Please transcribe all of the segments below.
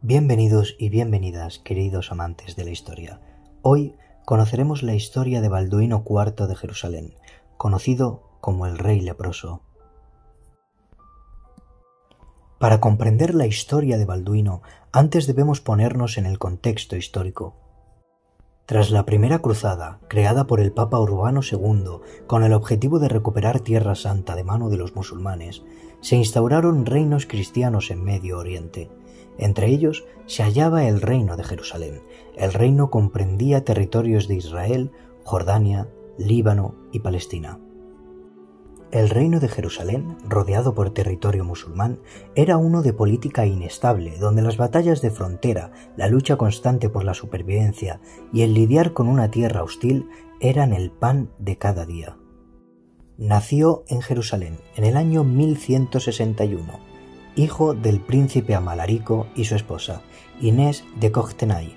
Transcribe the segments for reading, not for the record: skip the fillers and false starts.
Bienvenidos y bienvenidas, queridos amantes de la historia. Hoy conoceremos la historia de Balduino IV de Jerusalén, conocido como el Rey Leproso. Para comprender la historia de Balduino, antes debemos ponernos en el contexto histórico. Tras la Primera Cruzada, creada por el Papa Urbano II con el objetivo de recuperar Tierra Santa de mano de los musulmanes, se instauraron reinos cristianos en Medio Oriente. Entre ellos se hallaba el Reino de Jerusalén. El reino comprendía territorios de Israel, Jordania, Líbano y Palestina. El Reino de Jerusalén, rodeado por territorio musulmán, era uno de política inestable, donde las batallas de frontera, la lucha constante por la supervivencia y el lidiar con una tierra hostil eran el pan de cada día. Nació en Jerusalén en el año 1161. Hijo del príncipe Amalarico y su esposa, Inés de Cogtenay.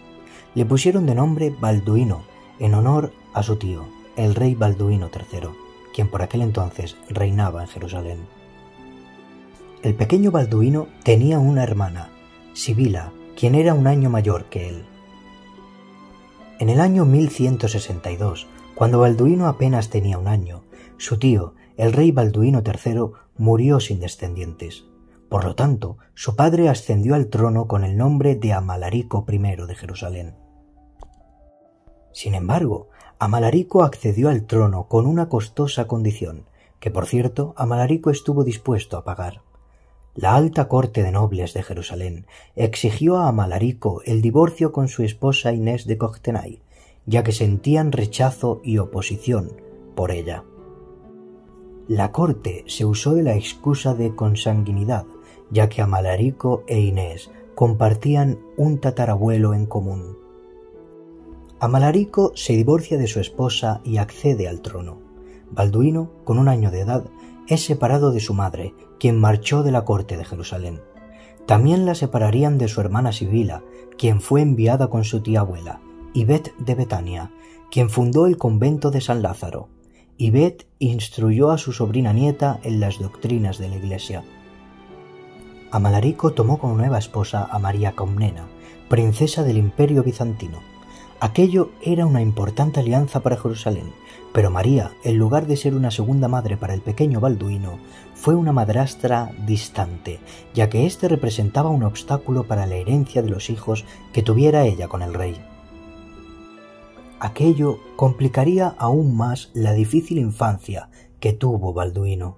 Le pusieron de nombre Balduino, en honor a su tío, el rey Balduino III, quien por aquel entonces reinaba en Jerusalén. El pequeño Balduino tenía una hermana, Sibila, quien era un año mayor que él. En el año 1162, cuando Balduino apenas tenía un año, su tío, el rey Balduino III, murió sin descendientes. Por lo tanto, su padre ascendió al trono con el nombre de Amalarico I de Jerusalén. Sin embargo, Amalarico accedió al trono con una costosa condición, que por cierto Amalarico estuvo dispuesto a pagar. La alta corte de nobles de Jerusalén exigió a Amalarico el divorcio con su esposa Inés de Cogtenay, ya que sentían rechazo y oposición por ella. La corte se usó de la excusa de consanguinidad, ya que Amalarico e Inés compartían un tatarabuelo en común. Amalarico se divorcia de su esposa y accede al trono. Balduino, con un año de edad, es separado de su madre, quien marchó de la corte de Jerusalén. También la separarían de su hermana Sibila, quien fue enviada con su tía abuela, Ibet de Betania, quien fundó el convento de San Lázaro. Ibet instruyó a su sobrina nieta en las doctrinas de la Iglesia. Amalarico tomó como nueva esposa a María Comnena, princesa del Imperio Bizantino. Aquello era una importante alianza para Jerusalén, pero María, en lugar de ser una segunda madre para el pequeño Balduino, fue una madrastra distante, ya que éste representaba un obstáculo para la herencia de los hijos que tuviera ella con el rey. Aquello complicaría aún más la difícil infancia que tuvo Balduino.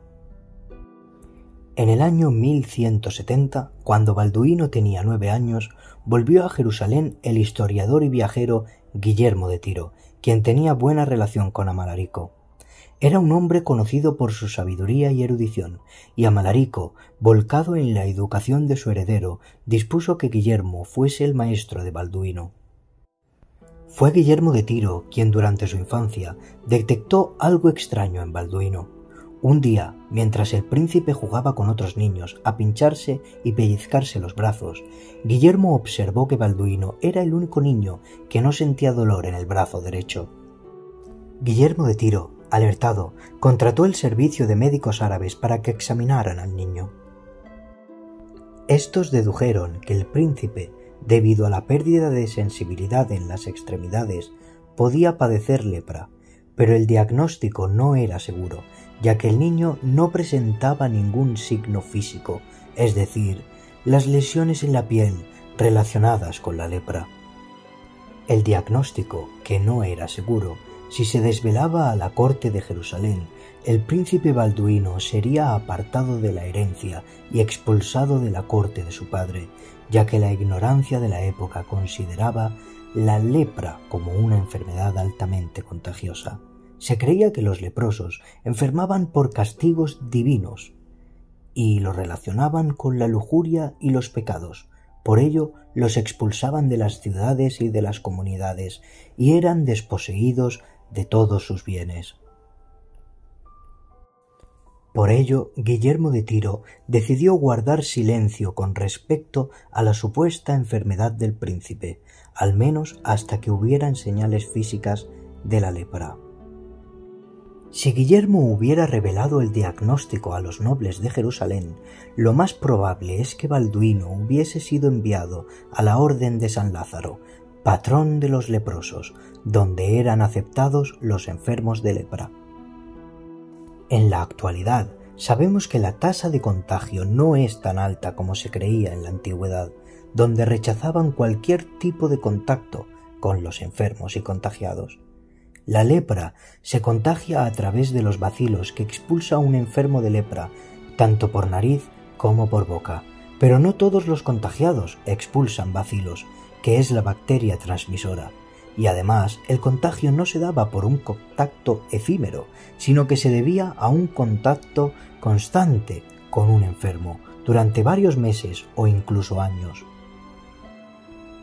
En el año 1170, cuando Balduino tenía 9 años, volvió a Jerusalén el historiador y viajero Guillermo de Tiro, quien tenía buena relación con Amalarico. Era un hombre conocido por su sabiduría y erudición, y Amalarico, volcado en la educación de su heredero, dispuso que Guillermo fuese el maestro de Balduino. Fue Guillermo de Tiro quien durante su infancia detectó algo extraño en Balduino. Un día, mientras el príncipe jugaba con otros niños a pincharse y pellizcarse los brazos, Guillermo observó que Balduino era el único niño que no sentía dolor en el brazo derecho. Guillermo de Tiro, alertado, contrató el servicio de médicos árabes para que examinaran al niño. Estos dedujeron que el príncipe, debido a la pérdida de sensibilidad en las extremidades, podía padecer lepra, pero el diagnóstico no era seguro, ya que el niño no presentaba ningún signo físico, es decir, las lesiones en la piel relacionadas con la lepra. El diagnóstico, que no era seguro, si se desvelaba a la corte de Jerusalén, el príncipe Balduino sería apartado de la herencia y expulsado de la corte de su padre, ya que la ignorancia de la época consideraba la lepra como una enfermedad altamente contagiosa. Se creía que los leprosos enfermaban por castigos divinos y lo relacionaban con la lujuria y los pecados. Por ello, los expulsaban de las ciudades y de las comunidades y eran desposeídos de todos sus bienes. Por ello, Guillermo de Tiro decidió guardar silencio con respecto a la supuesta enfermedad del príncipe, al menos hasta que hubieran señales físicas de la lepra. Si Guillermo hubiera revelado el diagnóstico a los nobles de Jerusalén, lo más probable es que Balduino hubiese sido enviado a la Orden de San Lázaro, patrón de los leprosos, donde eran aceptados los enfermos de lepra. En la actualidad, sabemos que la tasa de contagio no es tan alta como se creía en la antigüedad, donde rechazaban cualquier tipo de contacto con los enfermos y contagiados. La lepra se contagia a través de los bacilos que expulsa un enfermo de lepra, tanto por nariz como por boca. Pero no todos los contagiados expulsan bacilos, que es la bacteria transmisora. Y además, el contagio no se daba por un contacto efímero, sino que se debía a un contacto constante con un enfermo, durante varios meses o incluso años.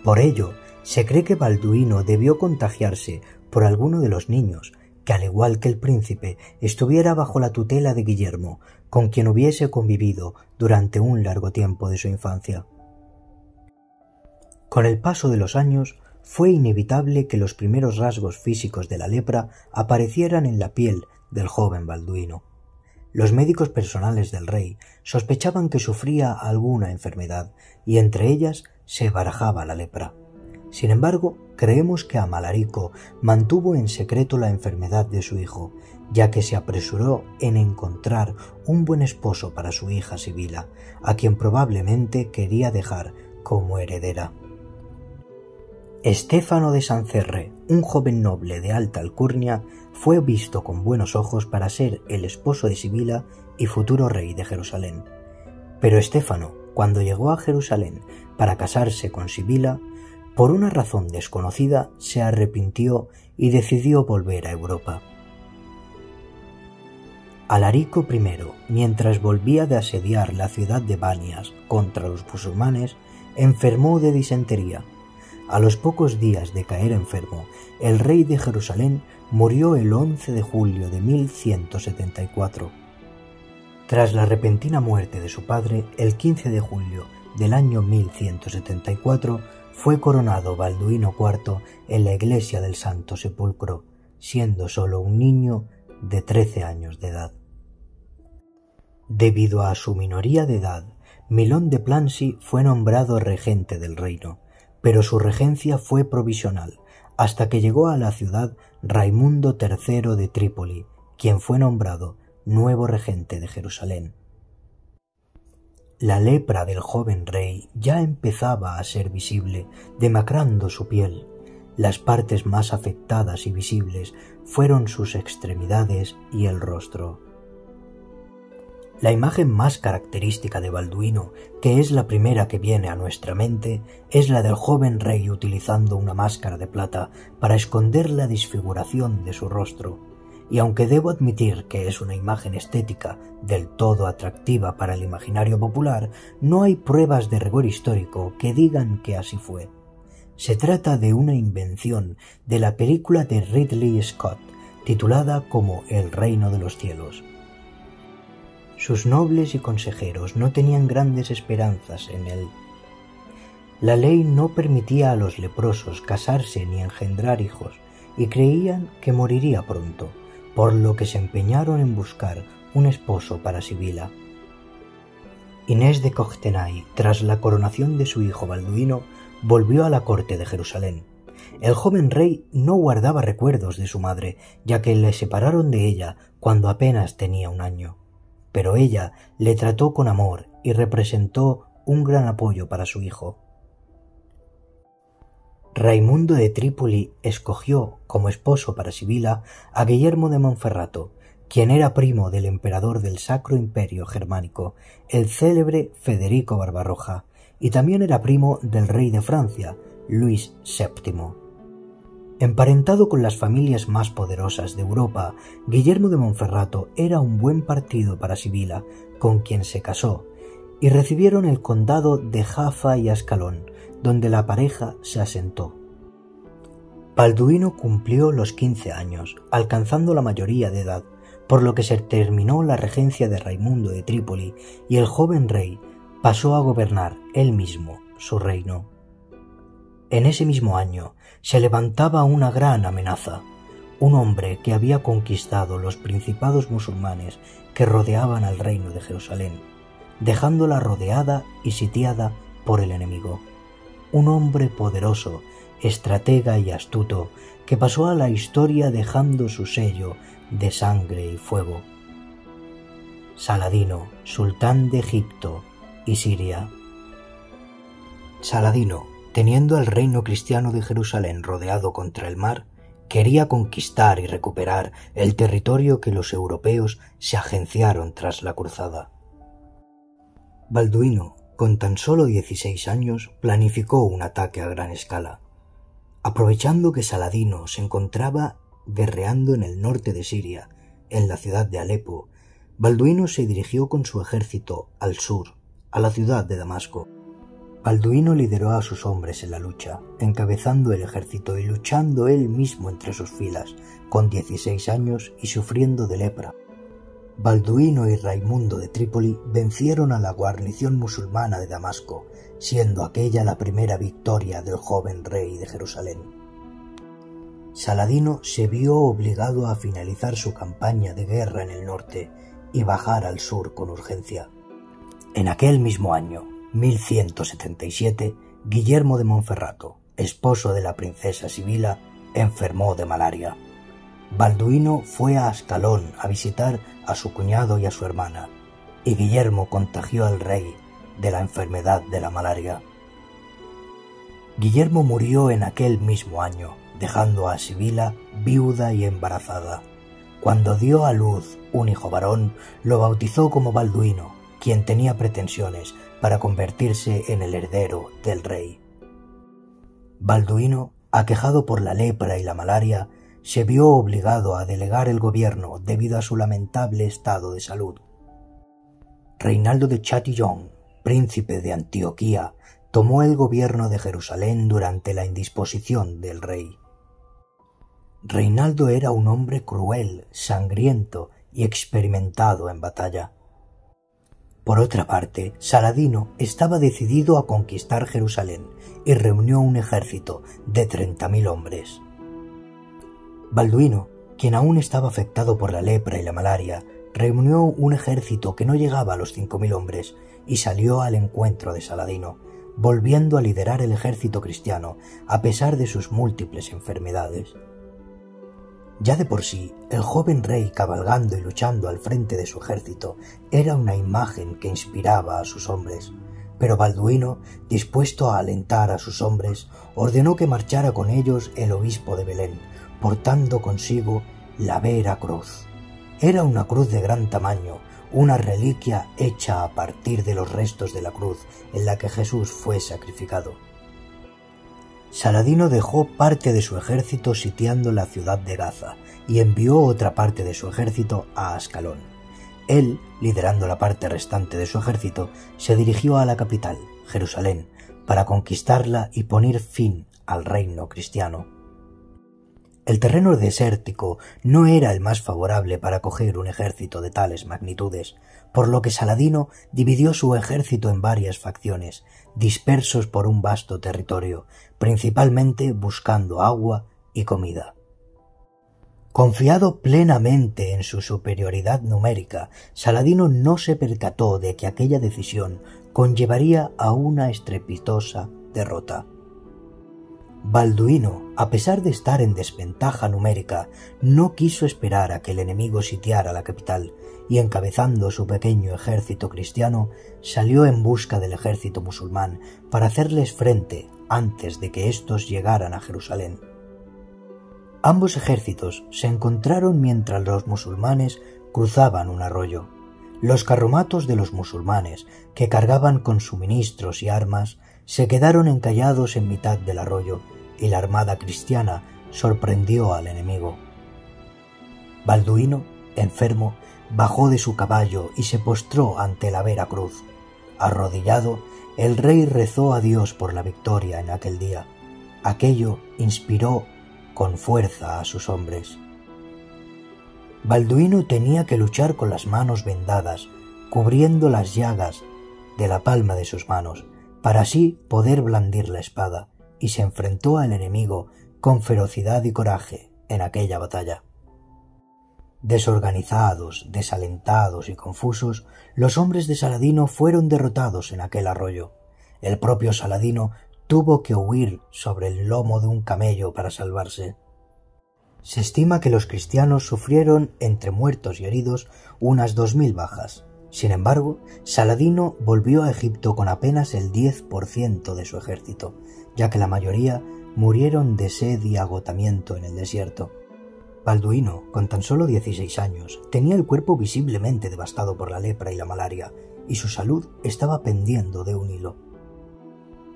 Por ello, se cree que Balduino debió contagiarse por alguno de los niños, que al igual que el príncipe, estuviera bajo la tutela de Guillermo, con quien hubiese convivido durante un largo tiempo de su infancia. Con el paso de los años, fue inevitable que los primeros rasgos físicos de la lepra aparecieran en la piel del joven Balduino. Los médicos personales del rey sospechaban que sufría alguna enfermedad, y entre ellas se barajaba la lepra. Sin embargo, creemos que Amalarico mantuvo en secreto la enfermedad de su hijo, ya que se apresuró en encontrar un buen esposo para su hija Sibila, a quien probablemente quería dejar como heredera. Estéfano de Sancerre, un joven noble de alta alcurnia, fue visto con buenos ojos para ser el esposo de Sibila y futuro rey de Jerusalén. Pero Estéfano, cuando llegó a Jerusalén para casarse con Sibila, por una razón desconocida se arrepintió y decidió volver a Europa. Alarico I, mientras volvía de asediar la ciudad de Banias contra los musulmanes, enfermó de disentería. A los pocos días de caer enfermo, el rey de Jerusalén murió el 11 de julio de 1174. Tras la repentina muerte de su padre, el 15 de julio del año 1174, fue coronado Balduino IV en la iglesia del Santo Sepulcro, siendo solo un niño de 13 años de edad. Debido a su minoría de edad, Milón de Plancy fue nombrado regente del reino, pero su regencia fue provisional, hasta que llegó a la ciudad Raimundo III de Trípoli, quien fue nombrado nuevo regente de Jerusalén. La lepra del joven rey ya empezaba a ser visible, demacrando su piel. Las partes más afectadas y visibles fueron sus extremidades y el rostro. La imagen más característica de Balduino, que es la primera que viene a nuestra mente, es la del joven rey utilizando una máscara de plata para esconder la desfiguración de su rostro. Y aunque debo admitir que es una imagen estética del todo atractiva para el imaginario popular, no hay pruebas de rigor histórico que digan que así fue. Se trata de una invención de la película de Ridley Scott, titulada como El Reino de los Cielos. Sus nobles y consejeros no tenían grandes esperanzas en él. La ley no permitía a los leprosos casarse ni engendrar hijos, y creían que moriría pronto, por lo que se empeñaron en buscar un esposo para Sibila. Inés de Cogtenay, tras la coronación de su hijo Balduino, volvió a la corte de Jerusalén. El joven rey no guardaba recuerdos de su madre, ya que le separaron de ella cuando apenas tenía un año. Pero ella le trató con amor y representó un gran apoyo para su hijo. Raimundo de Trípoli escogió como esposo para Sibila a Guillermo de Monferrato, quien era primo del emperador del Sacro Imperio Germánico, el célebre Federico Barbarroja, y también era primo del rey de Francia, Luis VII. Emparentado con las familias más poderosas de Europa, Guillermo de Monferrato era un buen partido para Sibila, con quien se casó, y recibieron el condado de Jaffa y Ascalón, donde la pareja se asentó. Balduino cumplió los 15 años, alcanzando la mayoría de edad, por lo que se terminó la regencia de Raimundo de Trípoli y el joven rey pasó a gobernar él mismo su reino. En ese mismo año se levantaba una gran amenaza. un hombre que había conquistado los principados musulmanes que rodeaban al reino de Jerusalén, dejándola rodeada y sitiada por el enemigo. Un hombre poderoso, estratega y astuto, que pasó a la historia dejando su sello de sangre y fuego. Saladino, sultán de Egipto y Siria. Saladino, teniendo el reino cristiano de Jerusalén rodeado contra el mar, quería conquistar y recuperar el territorio que los europeos se agenciaron tras la cruzada. Balduino, con tan solo 16 años, planificó un ataque a gran escala. Aprovechando que Saladino se encontraba guerreando en el norte de Siria, en la ciudad de Alepo, Balduino se dirigió con su ejército al sur, a la ciudad de Damasco. Balduino lideró a sus hombres en la lucha, encabezando el ejército y luchando él mismo entre sus filas, con 16 años y sufriendo de lepra. Balduino y Raimundo de Trípoli vencieron a la guarnición musulmana de Damasco, siendo aquella la primera victoria del joven rey de Jerusalén. Saladino se vio obligado a finalizar su campaña de guerra en el norte y bajar al sur con urgencia. En aquel mismo año, 1177, Guillermo de Monferrato, esposo de la princesa Sibila, enfermó de malaria. Balduino fue a Ascalón a visitar a su cuñado y a su hermana, y Guillermo contagió al rey de la enfermedad de la malaria. Guillermo murió en aquel mismo año, dejando a Sibila viuda y embarazada. Cuando dio a luz un hijo varón, lo bautizó como Balduino, quien tenía pretensiones para convertirse en el heredero del rey. Balduino, aquejado por la lepra y la malaria, se vio obligado a delegar el gobierno debido a su lamentable estado de salud. Reinaldo de Chatillon, príncipe de Antioquía, tomó el gobierno de Jerusalén durante la indisposición del rey. Reinaldo era un hombre cruel, sangriento y experimentado en batalla. Por otra parte, Saladino estaba decidido a conquistar Jerusalén y reunió un ejército de 30.000 hombres. Balduino, quien aún estaba afectado por la lepra y la malaria, reunió un ejército que no llegaba a los 5.000 hombres y salió al encuentro de Saladino, volviendo a liderar el ejército cristiano a pesar de sus múltiples enfermedades. Ya de por sí, el joven rey cabalgando y luchando al frente de su ejército era una imagen que inspiraba a sus hombres, pero Balduino, dispuesto a alentar a sus hombres, ordenó que marchara con ellos el obispo de Belén, portando consigo la Vera Cruz. Era una cruz de gran tamaño, una reliquia hecha a partir de los restos de la cruz en la que Jesús fue sacrificado. Saladino dejó parte de su ejército sitiando la ciudad de Gaza y envió otra parte de su ejército a Ascalón. Él, liderando la parte restante de su ejército, se dirigió a la capital, Jerusalén, para conquistarla y poner fin al reino cristiano. El terreno desértico no era el más favorable para acoger un ejército de tales magnitudes, por lo que Saladino dividió su ejército en varias facciones, dispersos por un vasto territorio, principalmente buscando agua y comida. Confiado plenamente en su superioridad numérica, Saladino no se percató de que aquella decisión conllevaría a una estrepitosa derrota. Balduino, a pesar de estar en desventaja numérica, no quiso esperar a que el enemigo sitiara la capital y, encabezando su pequeño ejército cristiano, salió en busca del ejército musulmán para hacerles frente antes de que éstos llegaran a Jerusalén. Ambos ejércitos se encontraron mientras los musulmanes cruzaban un arroyo. Los carromatos de los musulmanes, que cargaban con suministros y armas, se quedaron encallados en mitad del arroyo y la armada cristiana sorprendió al enemigo. Balduino, enfermo, bajó de su caballo y se postró ante la Vera Cruz. Arrodillado, el rey rezó a Dios por la victoria en aquel día. Aquello inspiró con fuerza a sus hombres. Balduino tenía que luchar con las manos vendadas, cubriendo las llagas de la palma de sus manos, para así poder blandir la espada, y se enfrentó al enemigo con ferocidad y coraje, en aquella batalla. Desorganizados, desalentados y confusos, los hombres de Saladino fueron derrotados en aquel arroyo. El propio Saladino tuvo que huir sobre el lomo de un camello para salvarse. Se estima que los cristianos sufrieron, entre muertos y heridos, unas 2000 bajas. Sin embargo, Saladino volvió a Egipto con apenas el 10% de su ejército, ya que la mayoría murieron de sed y agotamiento en el desierto. Balduino, con tan solo 16 años, tenía el cuerpo visiblemente devastado por la lepra y la malaria, y su salud estaba pendiendo de un hilo.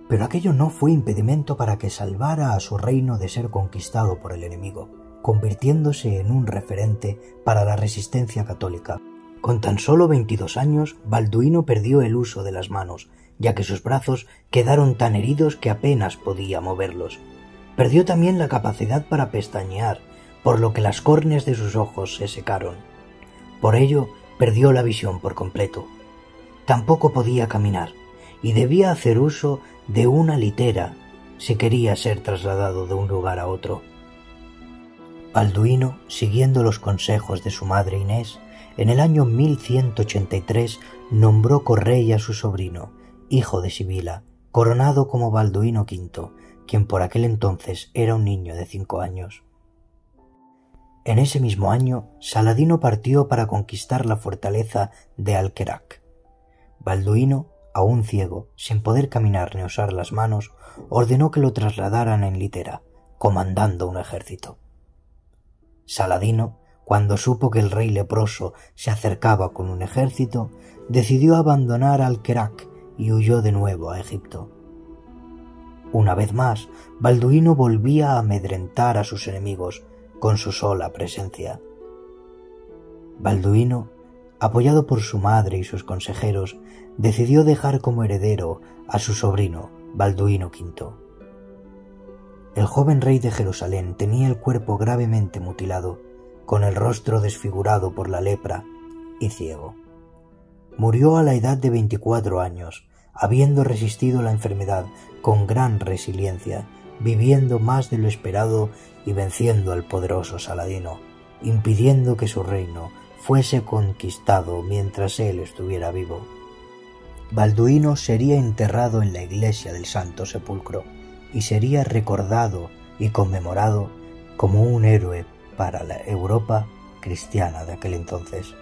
Pero aquello no fue impedimento para que salvara a su reino de ser conquistado por el enemigo, convirtiéndose en un referente para la resistencia católica. Con tan solo 22 años, Balduino perdió el uso de las manos, ya que sus brazos quedaron tan heridos que apenas podía moverlos. Perdió también la capacidad para pestañear, por lo que las córneas de sus ojos se secaron. Por ello, perdió la visión por completo. Tampoco podía caminar, y debía hacer uso de una litera si quería ser trasladado de un lugar a otro. Balduino, siguiendo los consejos de su madre Inés, en el año 1183 nombró correy a su sobrino, hijo de Sibila, coronado como Balduino V, quien por aquel entonces era un niño de 5 años. En ese mismo año, Saladino partió para conquistar la fortaleza de Alqueraq. Balduino, aún ciego, sin poder caminar ni usar las manos, ordenó que lo trasladaran en litera, comandando un ejército. Saladino, cuando supo que el rey leproso se acercaba con un ejército, decidió abandonar Alqueraq y huyó de nuevo a Egipto. Una vez más, Balduino volvía a amedrentar a sus enemigos con su sola presencia. Balduino, apoyado por su madre y sus consejeros, decidió dejar como heredero a su sobrino, Balduino V. El joven rey de Jerusalén tenía el cuerpo gravemente mutilado, con el rostro desfigurado por la lepra y ciego. Murió a la edad de 24 años, habiendo resistido la enfermedad con gran resiliencia, viviendo más de lo esperado y venciendo al poderoso Saladino, impidiendo que su reino fuese conquistado mientras él estuviera vivo. Balduino sería enterrado en la iglesia del Santo Sepulcro y sería recordado y conmemorado como un héroe para la Europa cristiana de aquel entonces.